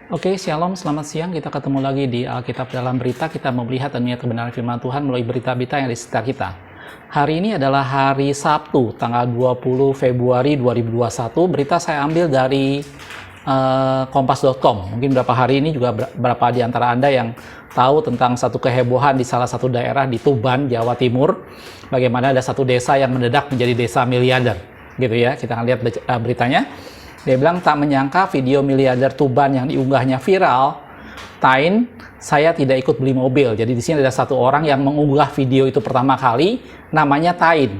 Oke, Shalom, selamat siang. Kita ketemu lagi di Alkitab dalam Berita. Kita mau melihat dan melihat kebenaran firman Tuhan melalui berita-berita yang di sekitar kita. Hari ini adalah hari Sabtu, tanggal 20 Februari 2021. Berita saya ambil dari kompas.com. Mungkin beberapa hari ini juga beberapa di antara Anda yang tahu tentang satu kehebohan di salah satu daerah di Tuban, Jawa Timur. Bagaimana ada satu desa yang mendadak menjadi desa miliarder. Gitu ya, kita akan lihat beritanya. Dia bilang tak menyangka video miliarder Tuban yang diunggahnya viral. Tain, saya tidak ikut beli mobil. Jadi di sini ada satu orang yang mengunggah video itu pertama kali, namanya Tain.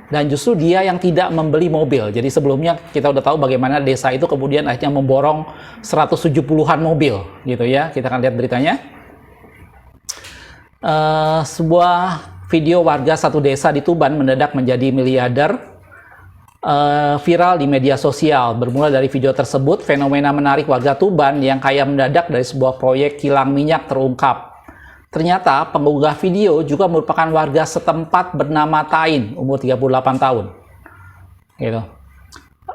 Dan justru dia yang tidak membeli mobil. Jadi sebelumnya kita udah tahu bagaimana desa itu kemudian akhirnya memborong 170-an mobil, gitu ya. Kita akan lihat beritanya. Sebuah video warga satu desa di Tuban mendadak menjadi miliarder. Viral di media sosial. Bermula dari video tersebut, fenomena menarik warga Tuban yang kaya mendadak dari sebuah proyek kilang minyak terungkap. Ternyata pengunggah video juga merupakan warga setempat bernama Tain, umur 38 tahun. Gitu.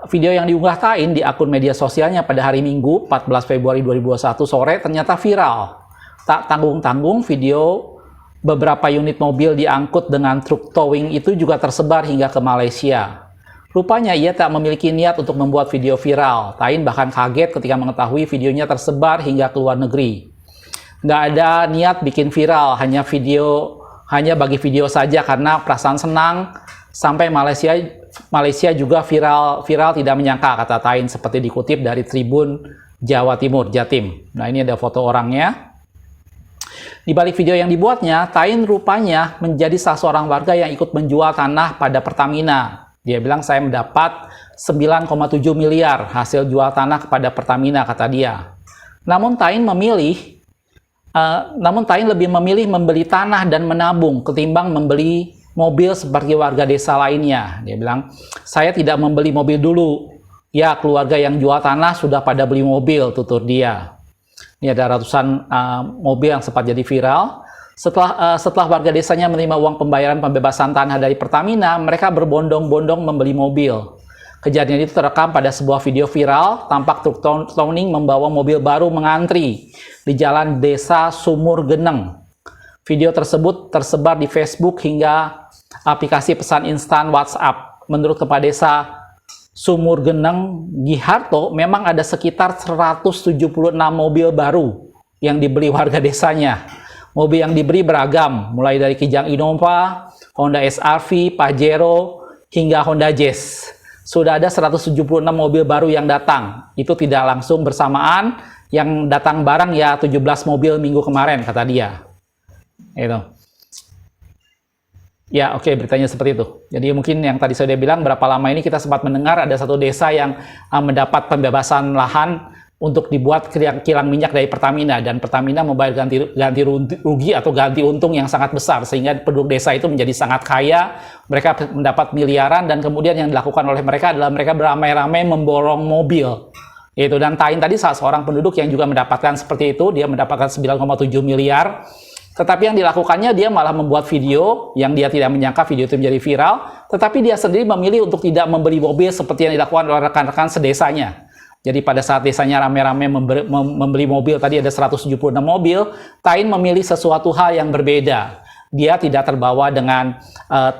Video yang diunggah Tain di akun media sosialnya pada hari Minggu, 14 Februari 2021 sore ternyata viral. Tak tanggung-tanggung, video beberapa unit mobil diangkut dengan truk towing itu juga tersebar hingga ke Malaysia. Rupanya ia tak memiliki niat untuk membuat video viral. Tain bahkan kaget ketika mengetahui videonya tersebar hingga ke luar negeri. Nggak ada niat bikin viral, hanya bagi video saja karena perasaan senang. Sampai Malaysia juga viral tidak menyangka, kata Tain, seperti dikutip dari Tribun Jawa Timur, Jatim. Nah, ini ada foto orangnya. Di balik video yang dibuatnya, Tain rupanya menjadi salah seorang warga yang ikut menjual tanah pada Pertamina. Dia bilang, saya mendapat 9,7 miliar hasil jual tanah kepada Pertamina, kata dia. Namun Tain lebih memilih membeli tanah dan menabung ketimbang membeli mobil seperti warga desa lainnya. Dia bilang, saya tidak membeli mobil dulu. Ya, keluarga yang jual tanah sudah pada beli mobil, tutur dia. Ini ada ratusan mobil yang sempat jadi viral. Setelah warga desanya menerima uang pembayaran pembebasan tanah dari Pertamina, mereka berbondong-bondong membeli mobil. Kejadian itu terekam pada sebuah video viral, tampak truk towing membawa mobil baru mengantri di jalan desa Sumur Geneng. Video tersebut tersebar di Facebook hingga aplikasi pesan instan WhatsApp. Menurut Kepala Desa Sumur Geneng, Giharto, memang ada sekitar 176 mobil baru yang dibeli warga desanya. Mobil yang diberi beragam, mulai dari Kijang Innova, Honda SR-V, Pajero, hingga Honda Jazz. Sudah ada 176 mobil baru yang datang. Itu tidak langsung bersamaan, yang datang barang ya 17 mobil minggu kemarin, kata dia. Itu. Ya, oke, beritanya seperti itu. Jadi mungkin yang tadi saya bilang, berapa lama ini kita sempat mendengar ada satu desa yang mendapat pembebasan lahan untuk dibuat kilang minyak dari Pertamina, dan Pertamina membayar ganti rugi atau ganti untung yang sangat besar, sehingga penduduk desa itu menjadi sangat kaya, mereka mendapat miliaran, dan kemudian yang dilakukan oleh mereka adalah mereka beramai-ramai memborong mobil. Dan Tain tadi salah seorang penduduk yang juga mendapatkan seperti itu, dia mendapatkan 9,7 miliar, tetapi yang dilakukannya dia malah membuat video yang dia tidak menyangka video itu menjadi viral, tetapi dia sendiri memilih untuk tidak membeli mobil seperti yang dilakukan oleh rekan-rekan sedesanya. Jadi pada saat desanya rame-rame membeli mobil, tadi ada 176 mobil, Tain memilih sesuatu hal yang berbeda. Dia tidak terbawa dengan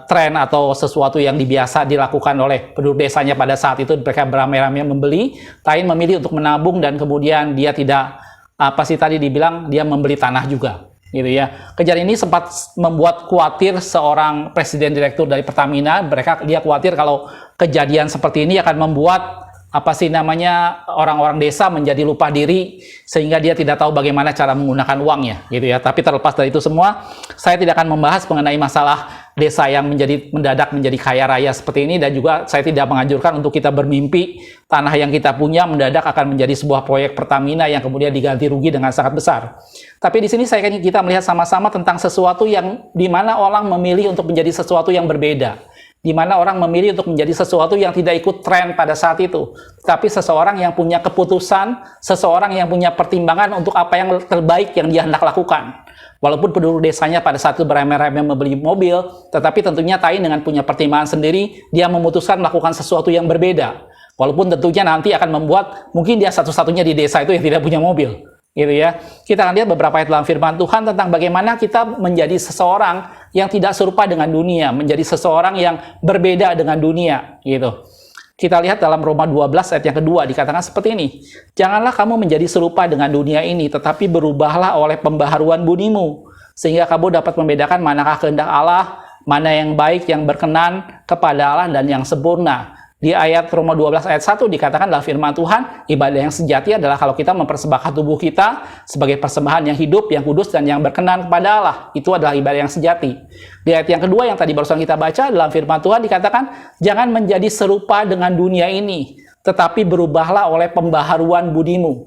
tren atau sesuatu yang biasa dilakukan oleh penduduk desanya pada saat itu, mereka beramai-ramai membeli. Tain memilih untuk menabung, dan kemudian dia tidak, tadi dibilang, dia membeli tanah juga. Gitu ya. Kejadian ini sempat membuat khawatir seorang presiden direktur dari Pertamina. Dia khawatir kalau kejadian seperti ini akan membuat orang-orang desa menjadi lupa diri, sehingga dia tidak tahu bagaimana cara menggunakan uangnya, gitu ya. Tapi terlepas dari itu semua, saya tidak akan membahas mengenai masalah desa yang mendadak menjadi kaya raya seperti ini, dan juga saya tidak menganjurkan untuk kita bermimpi tanah yang kita punya mendadak akan menjadi sebuah proyek Pertamina yang kemudian diganti rugi dengan sangat besar. Tapi di sini kita melihat sama-sama tentang sesuatu yang dimana orang memilih untuk menjadi sesuatu yang berbeda. Di mana orang memilih untuk menjadi sesuatu yang tidak ikut tren pada saat itu, tapi seseorang yang punya keputusan, seseorang yang punya pertimbangan untuk apa yang terbaik yang dia hendak lakukan. Walaupun penduduk desanya pada saat itu beramai-ramai membeli mobil, tetapi tentunya Tain dengan punya pertimbangan sendiri, dia memutuskan melakukan sesuatu yang berbeda. Walaupun tentunya nanti akan membuat mungkin dia satu-satunya di desa itu yang tidak punya mobil, gitu ya. Kita akan lihat beberapa ayat dalam firman Tuhan tentang bagaimana kita menjadi seseorang yang tidak serupa dengan dunia, menjadi seseorang yang berbeda dengan dunia, gitu. Kita lihat dalam Roma 12 ayat yang kedua dikatakan seperti ini. Janganlah kamu menjadi serupa dengan dunia ini, tetapi berubahlah oleh pembaharuan budimu, sehingga kamu dapat membedakan manakah kehendak Allah, mana yang baik, yang berkenan kepada Allah, dan yang sempurna. Di ayat Roma 12 ayat 1 dikatakan dalam firman Tuhan, ibadah yang sejati adalah kalau kita mempersembahkan tubuh kita sebagai persembahan yang hidup, yang kudus, dan yang berkenan kepada Allah. Itu adalah ibadah yang sejati. Di ayat yang kedua yang tadi barusan kita baca, dalam firman Tuhan dikatakan, jangan menjadi serupa dengan dunia ini, tetapi berubahlah oleh pembaharuan budimu.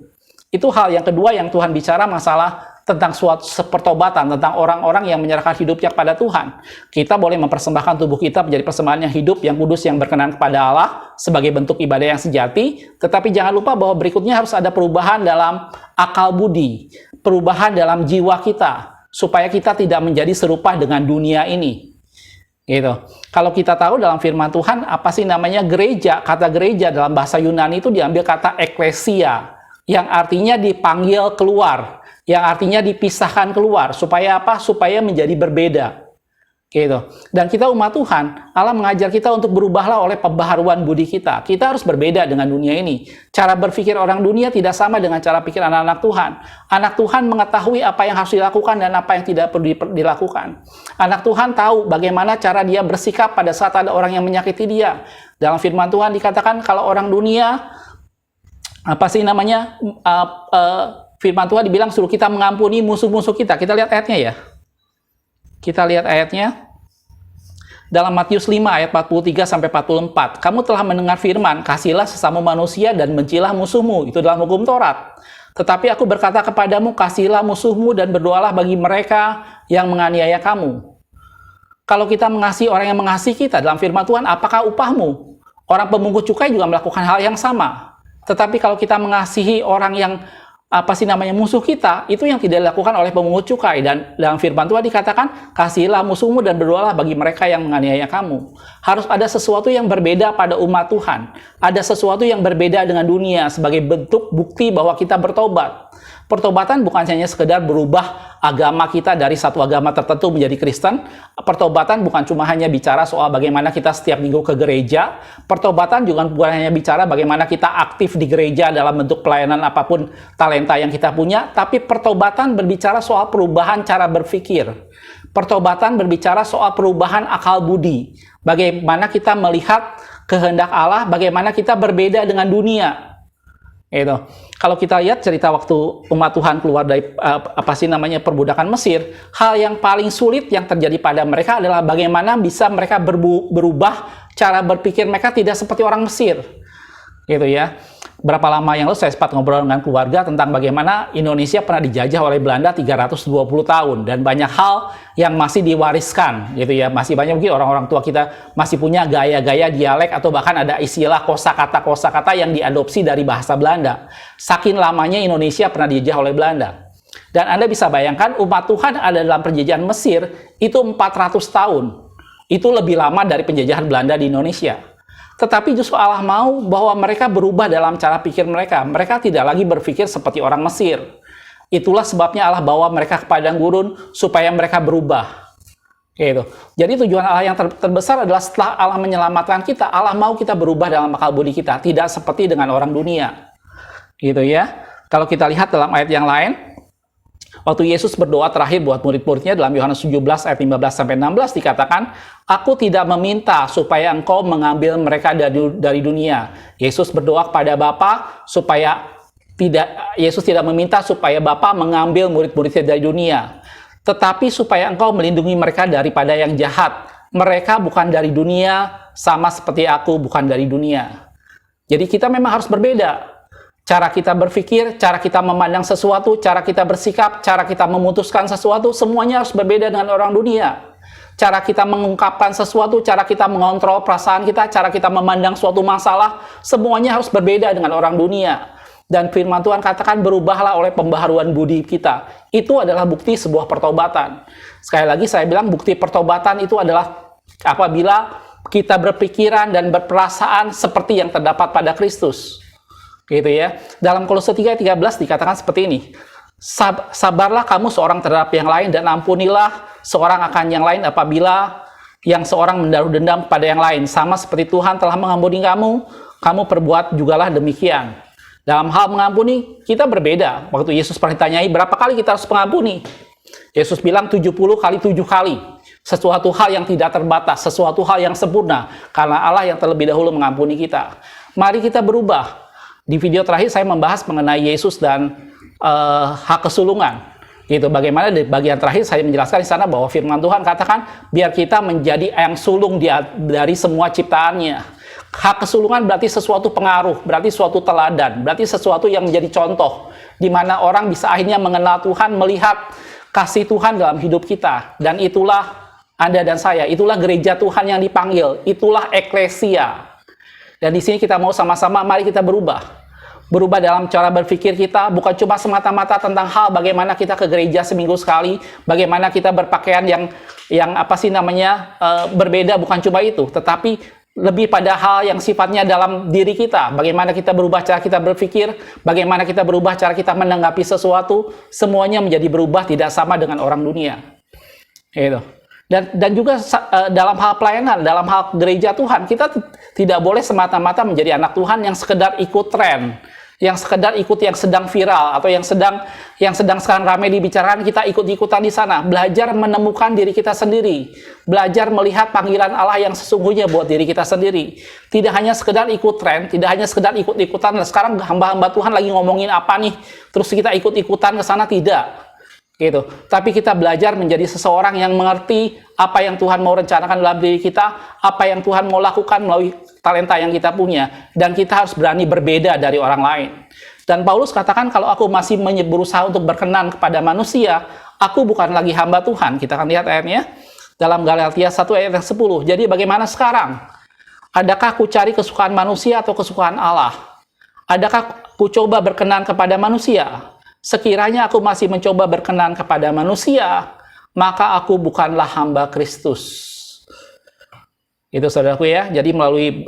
Itu hal yang kedua yang Tuhan bicara masalah tentang suatu pertobatan, tentang orang-orang yang menyerahkan hidupnya kepada Tuhan. Kita boleh mempersembahkan tubuh kita menjadi persembahan yang hidup, yang kudus, yang berkenan kepada Allah sebagai bentuk ibadah yang sejati, tetapi jangan lupa bahwa berikutnya harus ada perubahan dalam akal budi, perubahan dalam jiwa kita, supaya kita tidak menjadi serupa dengan dunia ini. Gitu. Kalau kita tahu dalam firman Tuhan, apa sih namanya gereja? Kata gereja dalam bahasa Yunani itu diambil kata eklesia, yang artinya dipanggil keluar, yang artinya dipisahkan keluar. Supaya apa? Supaya menjadi berbeda. Gitu. Dan kita umat Tuhan, Allah mengajar kita untuk berubahlah oleh pembaharuan budi kita. Kita harus berbeda dengan dunia ini. Cara berpikir orang dunia tidak sama dengan cara pikir anak-anak Tuhan. Anak Tuhan mengetahui apa yang harus dilakukan dan apa yang tidak perlu dilakukan. Anak Tuhan tahu bagaimana cara dia bersikap pada saat ada orang yang menyakiti dia. Dalam firman Tuhan dikatakan kalau orang dunia, apa sih namanya, firman Tuhan dibilang suruh kita mengampuni musuh-musuh kita. Kita lihat ayatnya ya. Kita lihat ayatnya. Dalam Matius 5 ayat 43-44. Kamu telah mendengar firman, kasihlah sesama manusia dan bencilah musuhmu. Itu dalam hukum Taurat. Tetapi aku berkata kepadamu, kasihlah musuhmu dan berdoalah bagi mereka yang menganiaya kamu. Kalau kita mengasihi orang yang mengasihi kita, dalam firman Tuhan, apakah upahmu? Orang pemungut cukai juga melakukan hal yang sama. Tetapi kalau kita mengasihi orang yang musuh kita, itu yang tidak dilakukan oleh pemungut cukai. Dan dalam firman Tuhan dikatakan, kasihilah musuhmu dan berdoalah bagi mereka yang menganiaya kamu. Harus ada sesuatu yang berbeda pada umat Tuhan. Ada sesuatu yang berbeda dengan dunia sebagai bentuk bukti bahwa kita bertobat. Pertobatan bukan hanya sekedar berubah agama kita dari satu agama tertentu menjadi Kristen. Pertobatan bukan cuma hanya bicara soal bagaimana kita setiap minggu ke gereja. Pertobatan juga bukan hanya bicara bagaimana kita aktif di gereja dalam bentuk pelayanan apapun talenta yang kita punya. Tapi pertobatan berbicara soal perubahan cara berpikir. Pertobatan berbicara soal perubahan akal budi. Bagaimana kita melihat kehendak Allah, bagaimana kita berbeda dengan dunia. Gitu. Kalau kita lihat cerita waktu umat Tuhan keluar dari perbudakan Mesir, hal yang paling sulit yang terjadi pada mereka adalah bagaimana bisa mereka berubah cara berpikir mereka tidak seperti orang Mesir. Gitu ya. Berapa lama yang lalu saya sempat ngobrol dengan keluarga tentang bagaimana Indonesia pernah dijajah oleh Belanda 320 tahun dan banyak hal yang masih diwariskan gitu ya. Masih banyak mungkin orang-orang tua kita masih punya gaya-gaya dialek atau bahkan ada istilah kosakata yang diadopsi dari bahasa Belanda. Saking lamanya Indonesia pernah dijajah oleh Belanda. Dan Anda bisa bayangkan umat Tuhan ada dalam penjajahan Mesir itu 400 tahun. Itu lebih lama dari penjajahan Belanda di Indonesia. Tetapi justru Allah mau bahwa mereka berubah dalam cara pikir mereka. Mereka tidak lagi berpikir seperti orang Mesir. Itulah sebabnya Allah bawa mereka ke padang gurun supaya mereka berubah. Gitu. Jadi tujuan Allah yang terbesar adalah setelah Allah menyelamatkan kita, Allah mau kita berubah dalam akal budi kita, tidak seperti dengan orang dunia. Gitu ya. Kalau kita lihat dalam ayat yang lain, waktu Yesus berdoa terakhir buat murid-muridnya dalam Yohanes 17 ayat 15-16 dikatakan, aku tidak meminta supaya engkau mengambil mereka dari dunia. Yesus berdoa kepada Bapa Yesus tidak meminta supaya Bapa mengambil murid-muridnya dari dunia, tetapi supaya engkau melindungi mereka daripada yang jahat. Mereka bukan dari dunia, sama seperti aku bukan dari dunia. Jadi kita memang harus berbeda. Cara kita berpikir, cara kita memandang sesuatu, cara kita bersikap, cara kita memutuskan sesuatu, semuanya harus berbeda dengan orang dunia. Cara kita mengungkapkan sesuatu, cara kita mengontrol perasaan kita, cara kita memandang suatu masalah, semuanya harus berbeda dengan orang dunia. Dan firman Tuhan katakan berubahlah oleh pembaharuan budi kita. Itu adalah bukti sebuah pertobatan. Sekali lagi saya bilang bukti pertobatan itu adalah apabila kita berpikiran dan berperasaan seperti yang terdapat pada Kristus. Gitu ya. Dalam Kolose 3:13 dikatakan seperti ini. Sabarlah kamu seorang terhadap yang lain dan ampunilah seorang akan yang lain apabila yang seorang menaruh dendam kepada yang lain. Sama seperti Tuhan telah mengampuni kamu, kamu perbuat jugalah demikian. Dalam hal mengampuni, kita berbeda. Waktu Yesus pernah ditanyai, berapa kali kita harus mengampuni? Yesus bilang 70 kali 7 kali. Sesuatu hal yang tidak terbatas, sesuatu hal yang sempurna. Karena Allah yang terlebih dahulu mengampuni kita. Mari kita berubah. Di video terakhir saya membahas mengenai Yesus dan hak kesulungan. Gitu. Bagaimana di bagian terakhir saya menjelaskan di sana bahwa firman Tuhan katakan biar kita menjadi yang sulung dari semua ciptaannya. Hak kesulungan berarti sesuatu pengaruh, berarti suatu teladan, berarti sesuatu yang menjadi contoh di mana orang bisa akhirnya mengenal Tuhan, melihat kasih Tuhan dalam hidup kita. Dan itulah Anda dan saya, itulah gereja Tuhan yang dipanggil, itulah eklesia. Dan di sini kita mau sama-sama mari kita berubah. Berubah dalam cara berpikir kita, bukan cuma semata-mata tentang hal bagaimana kita ke gereja seminggu sekali, bagaimana kita berpakaian yang berbeda, bukan cuma itu, tetapi lebih pada hal yang sifatnya dalam diri kita, bagaimana kita berubah cara kita berpikir, bagaimana kita berubah cara kita menanggapi sesuatu, semuanya menjadi berubah tidak sama dengan orang dunia. Gitu. Dan juga dalam hal pelayanan, dalam hal gereja Tuhan, kita tidak boleh semata-mata menjadi anak Tuhan yang sekedar ikut tren, yang sekedar ikut yang sedang viral atau yang sedang sekarang ramai dibicarakan, kita ikut-ikutan di sana. Belajar menemukan diri kita sendiri, belajar melihat panggilan Allah yang sesungguhnya buat diri kita sendiri. Tidak hanya sekedar ikut tren, tidak hanya sekedar ikut-ikutan. Sekarang hamba-hamba Tuhan lagi ngomongin apa nih, terus kita ikut-ikutan ke sana, tidak. Gitu. Tapi kita belajar menjadi seseorang yang mengerti apa yang Tuhan mau rencanakan dalam diri kita, apa yang Tuhan mau lakukan melalui talenta yang kita punya, dan kita harus berani berbeda dari orang lain. Dan Paulus katakan, kalau aku masih berusaha untuk berkenan kepada manusia, aku bukan lagi hamba Tuhan. Kita akan lihat ayatnya dalam Galatia 1 ayat yang 10. Jadi bagaimana sekarang? Adakah aku cari kesukaan manusia atau kesukaan Allah? Adakah aku coba berkenan kepada manusia? Sekiranya aku masih mencoba berkenan kepada manusia, maka aku bukanlah hamba Kristus. Itu saudaraku ya. Jadi melalui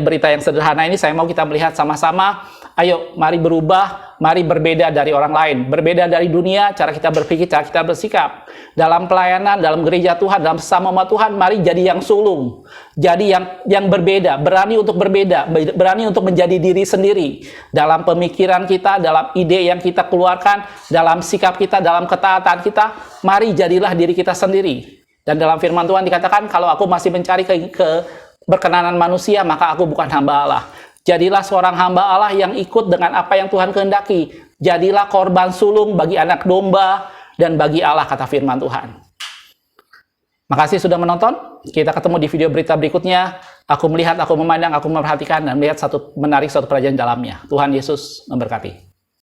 berita yang sederhana ini, saya mau kita melihat sama-sama. Ayo, mari berubah, mari berbeda dari orang lain, berbeda dari dunia, cara kita berpikir, cara kita bersikap. Dalam pelayanan, dalam gereja Tuhan, dalam sesama umat Tuhan, mari jadi yang sulung, jadi yang berbeda, berani untuk berbeda, berani untuk menjadi diri sendiri. Dalam pemikiran kita, dalam ide yang kita keluarkan, dalam sikap kita, dalam ketaatan kita, mari jadilah diri kita sendiri. Dan dalam firman Tuhan dikatakan, kalau aku masih mencari keberkenanan manusia, maka aku bukan hamba Allah. Jadilah seorang hamba Allah yang ikut dengan apa yang Tuhan kehendaki. Jadilah korban sulung bagi anak domba dan bagi Allah, kata firman Tuhan. Makasih sudah menonton. Kita ketemu di video berita berikutnya. Aku melihat, aku memandang, aku memperhatikan, dan melihat satu pelajaran dalamnya. Tuhan Yesus memberkati.